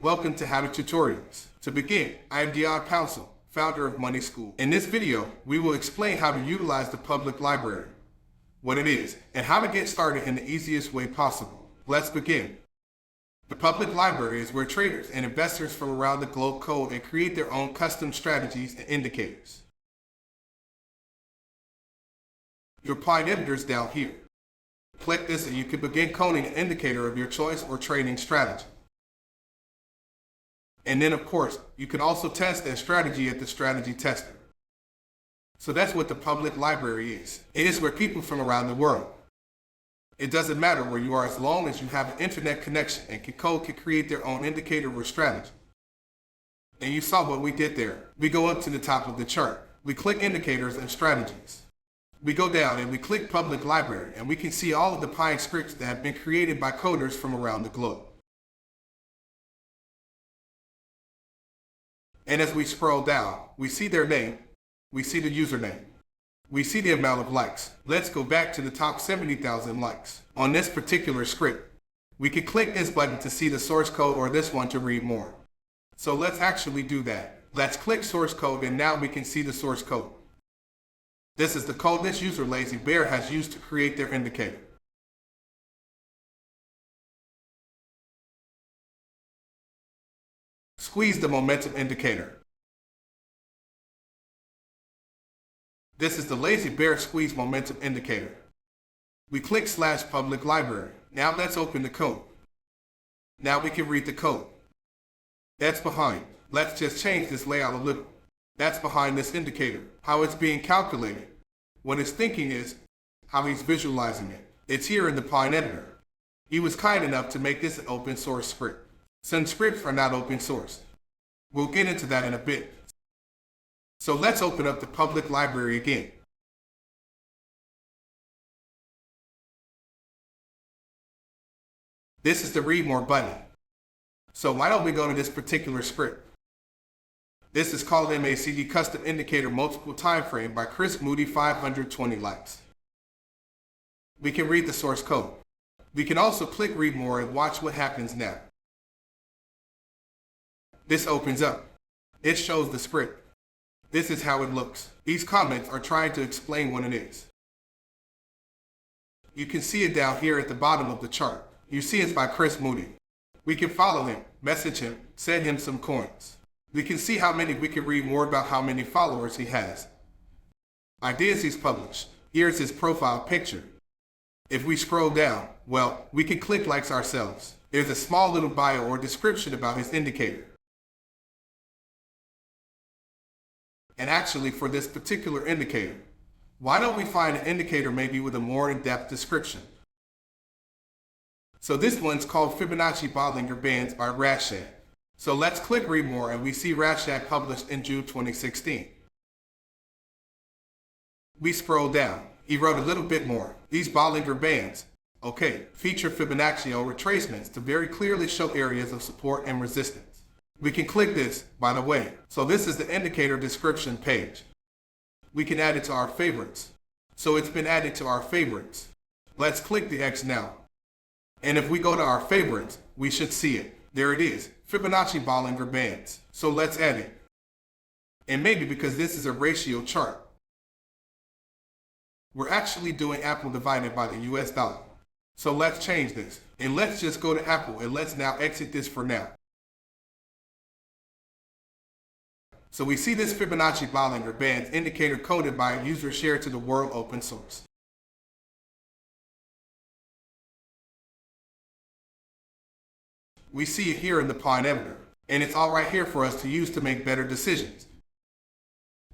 Welcome to How to Tutorials. To begin, I am Dion Pouncil, founder of Money School. In this video, we will explain how to utilize the public library, what it is, and how to get started in the easiest way possible. Let's begin. The public library is where traders and investors from around the globe code and create their own custom strategies and indicators. You'll find editors down here. Click this and you can begin coding an indicator of your choice or trading strategy. And then, of course, you can also test that strategy at the strategy tester. So that's what the public library is. It is where people from around the world. It doesn't matter where you are as long as you have an internet connection and can create their own indicator or strategy. And you saw what we did there. We go up to the top of the chart. We click indicators and strategies. We go down and we click public library and we can see all of the Pine scripts that have been created by coders from around the globe. And as we scroll down, we see their name, we see the username, we see the amount of likes. Let's go back to the top 70,000 likes. On this particular script, we can click this button to see the source code or this one to read more. So let's actually do that. Let's click source code and now we can see the source code. This is the code this user Lazy Bear has used to create their indicator. Squeeze the momentum indicator. This is the Lazy Bear Squeeze Momentum Indicator. We click /public library. Now let's open the code. Now we can read the code. That's behind. Let's just change this layout a little. That's behind this indicator. How it's being calculated. What it's thinking is how he's visualizing it. It's here in the Pine editor. He was kind enough to make this an open source script. Some scripts are not open source. We'll get into that in a bit. So let's open up the public library again. This is the read more button. So why don't we go to this particular script? This is called MACD Custom Indicator Multiple Time Frame by Chris Moody, 520 likes. We can read the source code. We can also click read more and watch what happens now. This opens up. It shows the script. This is how it looks. These comments are trying to explain what it is. You can see it down here at the bottom of the chart. You see it's by Chris Moody. We can follow him, message him, send him some coins. We can see how many, we can read more about how many followers he has. Ideas he's published. Here's his profile picture. If we scroll down, well, we can click likes ourselves. There's a small little bio or description about his indicator. And actually for this particular indicator, why don't we find an indicator maybe with a more in-depth description? So this one's called Fibonacci Bollinger Bands by Rashad. So let's click read more and we see Rashad published in June 2016. We scroll down. He wrote a little bit more. These Bollinger Bands, feature Fibonacci retracements to very clearly show areas of support and resistance. We can click this, by the way. So this is the indicator description page. We can add it to our favorites. So it's been added to our favorites. Let's click the X now. And if we go to our favorites, we should see it. There it is, Fibonacci Bollinger Bands. So let's add it. And maybe because this is a ratio chart, we're actually doing Apple divided by the US dollar. So let's change this. And let's just go to Apple and let's now exit this for now. So we see this Fibonacci Bollinger Bands indicator coded by a user shared to the world open source. We see it here in the Pine editor, and it's all right here for us to use to make better decisions,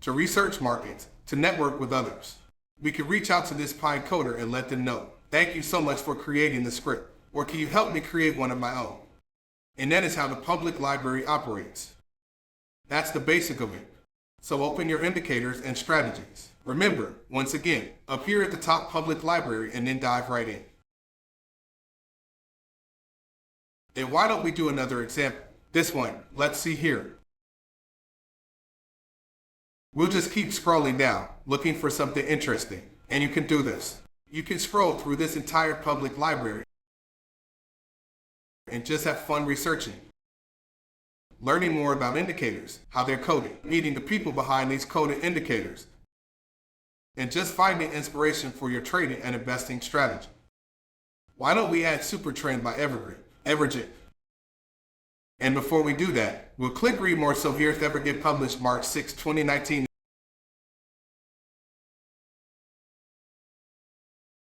to research markets, to network with others. We can reach out to this Pine coder and let them know, thank you so much for creating the script, or can you help me create one of my own? And that is how the public library operates. That's the basic of it. So open your indicators and strategies. Remember, once again, up here at the top public library and then dive right in. And why don't we do another example? This one, let's see here. We'll just keep scrolling down, looking for something interesting. And you can do this. You can scroll through this entire public library and just have fun researching. learning more about indicators, how they're coded, meeting the people behind these coded indicators, and just finding inspiration for your trading and investing strategy. Why don't we add Super Trend by Evergent? And before we do that, we'll click read more. So here's Evergent published March 6, 2019.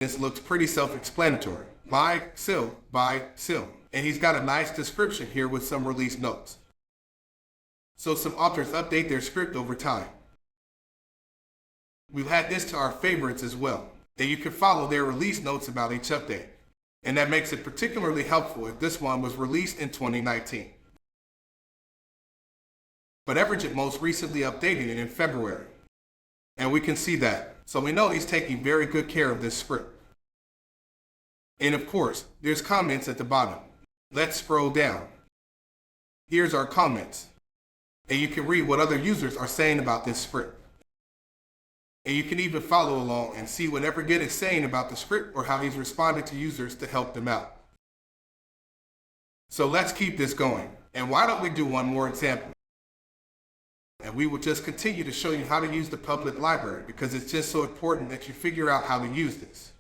This looks pretty self-explanatory. Buy, sell, buy, sell. And he's got a nice description here with some release notes. So some authors update their script over time. We've had this to our favorites as well, and you can follow their release notes about each update. And that makes it particularly helpful if this one was released in 2019. But Evergent most recently updated it in February. And we can see that, so we know he's taking very good care of this script. And of course, there's comments at the bottom. Let's scroll down. Here's our comments. And you can read what other users are saying about this script. And you can even follow along and see what Evergent is saying about the script or how he's responded to users to help them out. So let's keep this going. And why don't we do one more example? And we will just continue to show you how to use the public library because it's just so important that you figure out how to use this.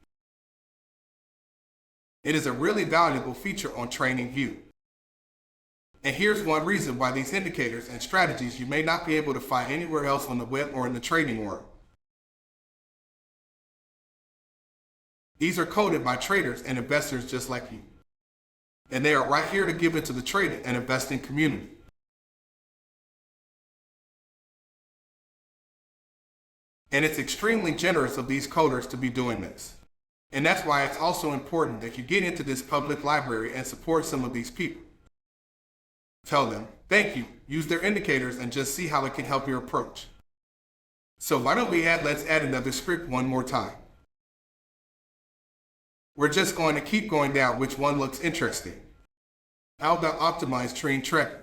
It is a really valuable feature on TradingView. And here's one reason why these indicators and strategies you may not be able to find anywhere else on the web or in the trading world. These are coded by traders and investors just like you. And they are right here to give it to the trading and investing community. And it's extremely generous of these coders to be doing this. And that's why it's also important that you get into this public library and support some of these people. Tell them, thank you, use their indicators and just see how it can help your approach. So why don't let's add another script one more time. We're just going to keep going down which one looks interesting. How about optimize trend tracker?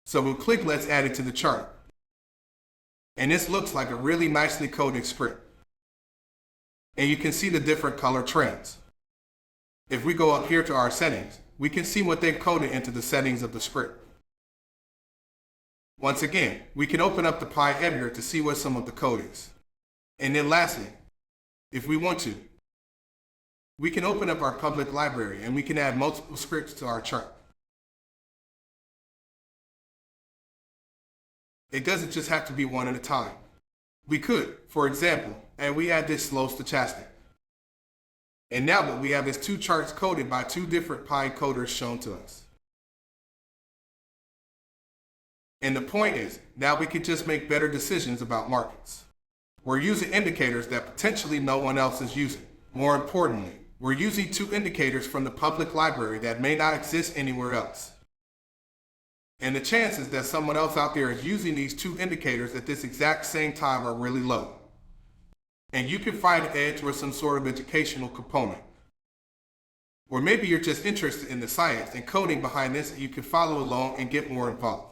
So we'll click let's add it to the chart. And this looks like a really nicely coded script. And you can see the different color trends. If we go up here to our settings, we can see what they've coded into the settings of the script. Once again, we can open up the Pi editor to see what some of the code is. And then lastly, if we want to, we can open up our public library and we can add multiple scripts to our chart. It doesn't just have to be one at a time. We could, for example, and we add this slow stochastic. And now that we have these two charts coded by two different Pi coders shown to us. And the point is, now we can just make better decisions about markets. We're using indicators that potentially no one else is using. More importantly, we're using two indicators from the public library that may not exist anywhere else. And the chances that someone else out there is using these two indicators at this exact same time are really low. And you can find an edge with some sort of educational component. Or maybe you're just interested in the science and coding behind this and you can follow along and get more involved.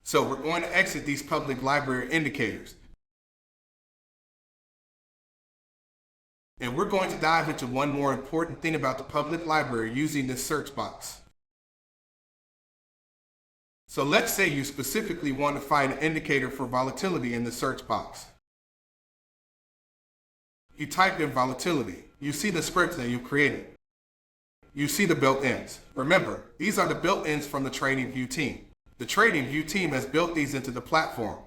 So we're going to exit these public library indicators. And we're going to dive into one more important thing about the public library using this search box. So let's say you specifically want to find an indicator for volatility in the search box. You type in volatility. You see the scripts that you created. You see the built-ins. Remember, these are the built-ins from the TradingView team. The TradingView team has built these into the platform.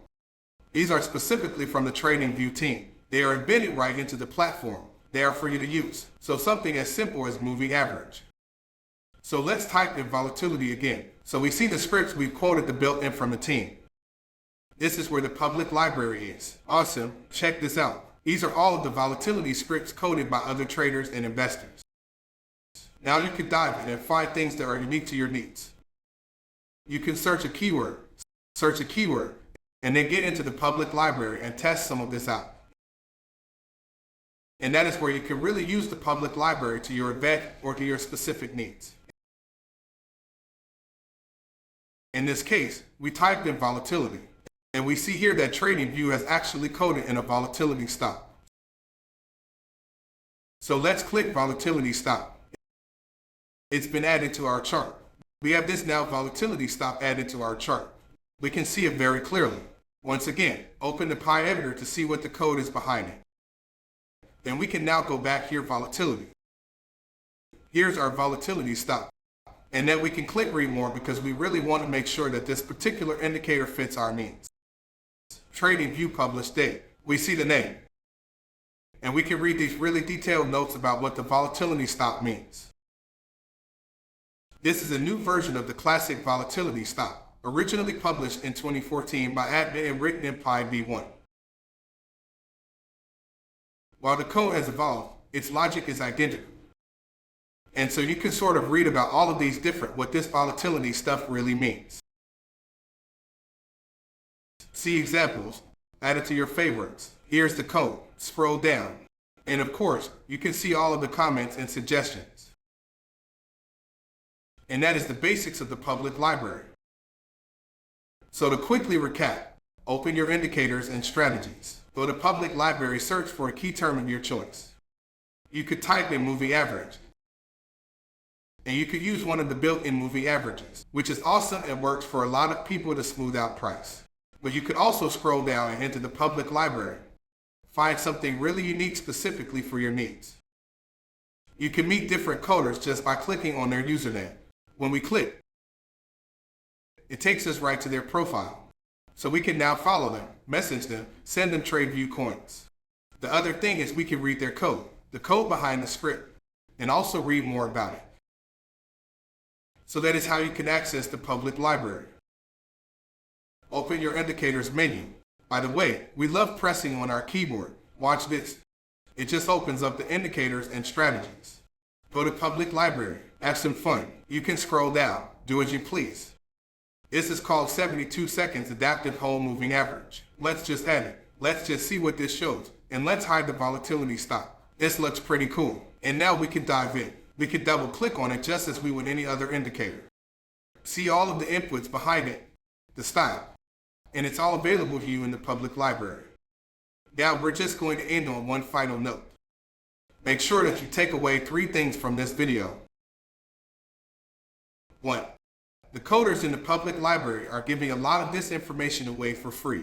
These are specifically from the TradingView team. They are embedded right into the platform. They are for you to use. So something as simple as moving average. So let's type in volatility again. So we see the scripts we've quoted the built-in from the team. This is where the public library is. Awesome. Check this out. These are all of the volatility scripts coded by other traders and investors. Now you can dive in and find things that are unique to your needs. You can search a keyword, and then get into the public library and test some of this out. And that is where you can really use the public library to your advantage or to your specific needs. In this case, we typed in volatility, and we see here that TradingView has actually coded in a volatility stop. So let's click Volatility Stop. It's been added to our chart. We have this now volatility stop added to our chart. We can see it very clearly. Once again, open the Pi editor to see what the code is behind it. Then we can now go back here, volatility. Here's our volatility stop. And then we can click read more because we really want to make sure that this particular indicator fits our needs. Trading view published date. We see the name. And we can read these really detailed notes about what the volatility stop means. This is a new version of the classic volatility stop, originally published in 2014 by admin and written in Pi v1. While the code has evolved, its logic is identical. And so you can sort of read about all of these different what this volatility stuff really means. See examples, add it to your favorites. Here's the code, scroll down. And of course, you can see all of the comments and suggestions. And that is the basics of the public library. So to quickly recap, open your indicators and strategies. Go to public library, search for a key term of your choice. You could type in moving average. And you could use one of the built-in moving averages, which is awesome and works for a lot of people to smooth out price. But you could also scroll down and enter the public library. Find something really unique specifically for your needs. You can meet different coders just by clicking on their username. When we click, it takes us right to their profile. So we can now follow them, message them, send them TradeView coins. The other thing is we can read their code, the code behind the script, and also read more about it. So that is how you can access the public library. Open your indicators menu. By the way, we love pressing on our keyboard. Watch this. It just opens up the indicators and strategies. Go to public library, have some fun. You can scroll down, do as you please. This is called 72 seconds adaptive whole moving average. Let's just add it. Let's just see what this shows. And let's hide the volatility stop. This looks pretty cool. And now we can dive in. We can double click on it just as we would any other indicator. See all of the inputs behind it, the style, and it's all available to you in the public library. Now we're just going to end on one final note. Make sure that you take away 3 things from this video. 1. The coders in the public library are giving a lot of this information away for free.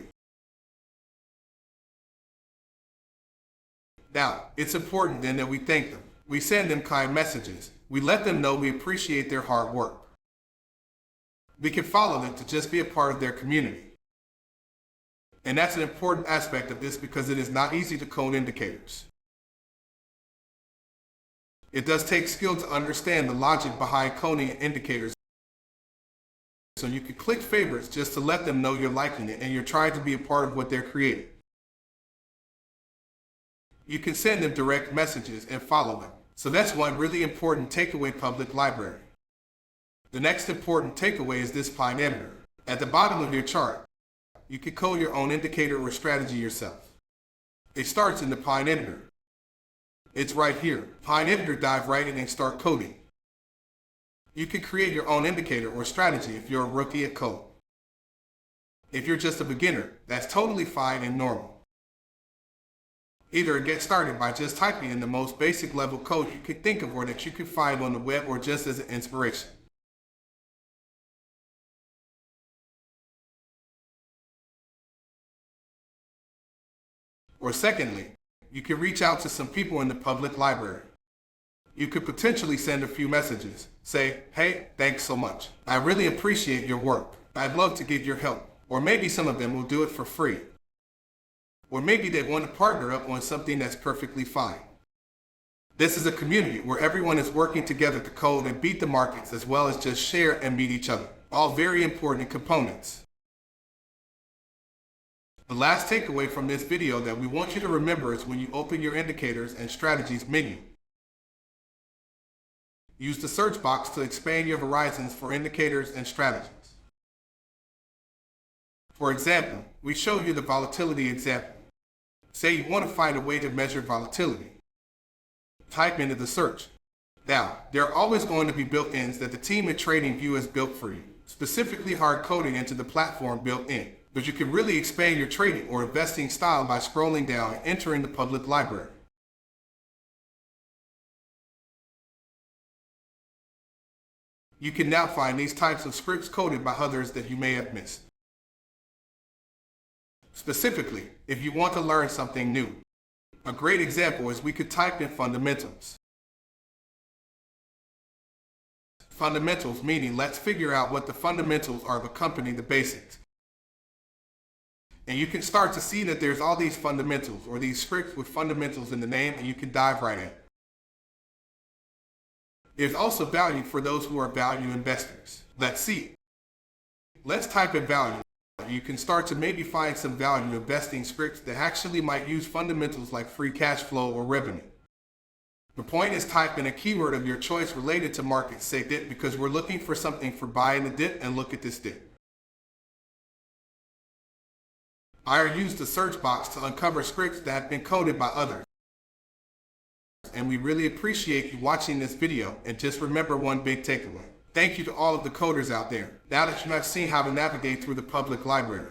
Now, it's important then that we thank them. We send them kind messages. We let them know we appreciate their hard work. We can follow them to just be a part of their community. And that's an important aspect of this because it is not easy to code indicators. It does take skill to understand the logic behind coding indicators. So you can click favorites just to let them know you're liking it and you're trying to be a part of what they're creating. You can send them direct messages and follow them. So that's one really important takeaway public library. The next important takeaway is this Pi editor. At the bottom of your chart, you can code your own indicator or strategy yourself. It starts in the Pi editor. It's right here. Pi editor, dive right in and start coding. You can create your own indicator or strategy if you're a rookie at code. If you're just a beginner, that's totally fine and normal. Either get started by just typing in the most basic level code you can think of or that you can find on the web or just as an inspiration. Or secondly, you can reach out to some people in the public library. You could potentially send a few messages. Say, hey, thanks so much. I really appreciate your work. I'd love to get your help. Or maybe some of them will do it for free. Or maybe they want to partner up on something that's perfectly fine. This is a community where everyone is working together to code and beat the markets as well as just share and meet each other. All very important components. The last takeaway from this video that we want you to remember is when you open your indicators and strategies menu, use the search box to expand your horizons for indicators and strategies. For example, we showed you the volatility example. Say you want to find a way to measure volatility. Type into the search. Now, there are always going to be built-ins that the team at TradingView has built for you, specifically hard coding into the platform built in. But you can really expand your trading or investing style by scrolling down and entering the public library. You can now find these types of scripts coded by others that you may have missed. Specifically, if you want to learn something new, a great example is we could type in fundamentals. Fundamentals meaning let's figure out what the fundamentals are of a company, the basics. And you can start to see that there's all these fundamentals or these scripts with fundamentals in the name, and you can dive right in. There's also value for those who are value investors. Let's see. Let's type in value. You can start to maybe find some value investing scripts that actually might use fundamentals like free cash flow or revenue. The point is type in a keyword of your choice related to market, say dip, because we're looking for something for buying the dip, and look at this dip. I used the search box to uncover scripts that have been coded by others. And we really appreciate you watching this video, and just remember one big takeaway. Thank you to all of the coders out there, now that you have seen how to navigate through the public library.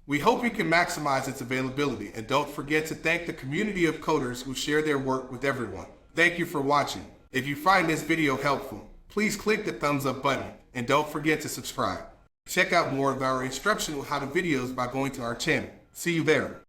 We hope you can maximize its availability, and don't forget to thank the community of coders who share their work with everyone. Thank you for watching. If you find this video helpful, please click the thumbs up button, and don't forget to subscribe. Check out more of our instructional how-to videos by going to our channel. See you there.